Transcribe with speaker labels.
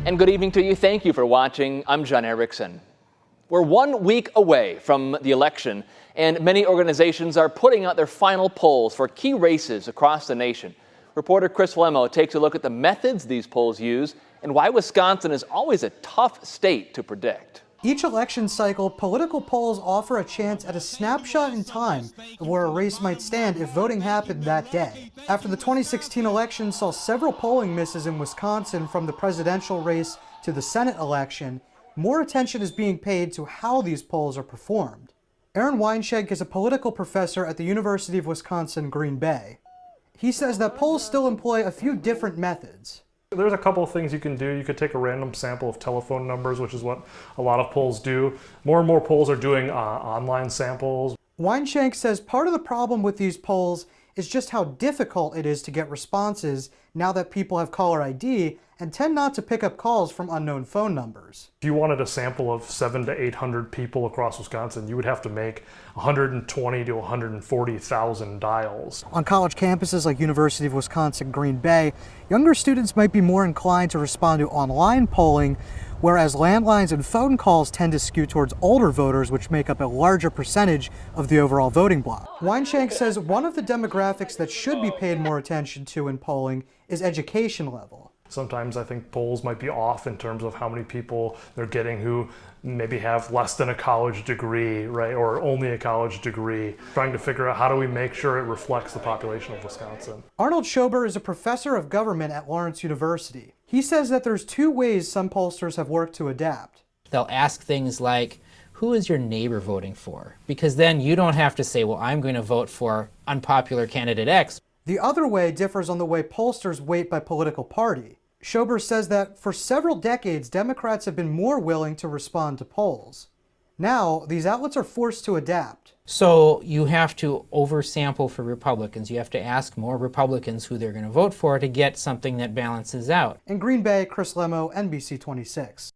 Speaker 1: And good evening to you. Thank you for watching. I'm John Erickson. We're 1 week away from the election, and many organizations are putting out their final polls for key races across the nation. Reporter Chris Lemo takes a look at the methods these polls use and why Wisconsin is always a tough state to predict.
Speaker 2: Each election cycle, political polls offer a chance at a snapshot in time of where a race might stand if voting happened that day. After the 2016 election saw several polling misses in Wisconsin from the presidential race to the Senate election, more attention is being paid to how these polls are performed. Aaron Weinschenk is a political professor at the University of Wisconsin-Green Bay. He says that polls still employ a few different methods.
Speaker 3: There's a couple of things you can do. You could take a random sample of telephone numbers, which is what a lot of polls do. More and more polls are doing online samples.
Speaker 2: Weinschenk says part of the problem with these polls is just how difficult it is to get responses now that people have caller ID and tend not to pick up calls from unknown phone numbers.
Speaker 3: If you wanted a sample of 700 to 800 people across Wisconsin, you would have to make 120 to 140,000 dials.
Speaker 2: On college campuses like University of Wisconsin-Green Bay, younger students might be more inclined to respond to online polling, whereas landlines and phone calls tend to skew towards older voters, which make up a larger percentage of the overall voting bloc. Weinschenk says one of the demographics that should be paid more attention to in polling is education level.
Speaker 3: Sometimes I think polls might be off in terms of how many people they're getting who maybe have less than a college degree, right, or only a college degree, trying to figure out how do we make sure it reflects the population of Wisconsin.
Speaker 2: Arnold Schober is a professor of government at Lawrence University. He says that there's two ways some pollsters have worked to adapt.
Speaker 4: They'll ask things like, who is your neighbor voting for? Because then you don't have to say, well, I'm going to vote for unpopular candidate X.
Speaker 2: The other way differs on the way pollsters weight by political party. Schober says that for several decades, Democrats have been more willing to respond to polls. Now, these outlets are forced to adapt.
Speaker 4: So you have to oversample for Republicans. You have to ask more Republicans who they're going to vote for to get something that balances out.
Speaker 2: In Green Bay, Chris Lemo, NBC 26.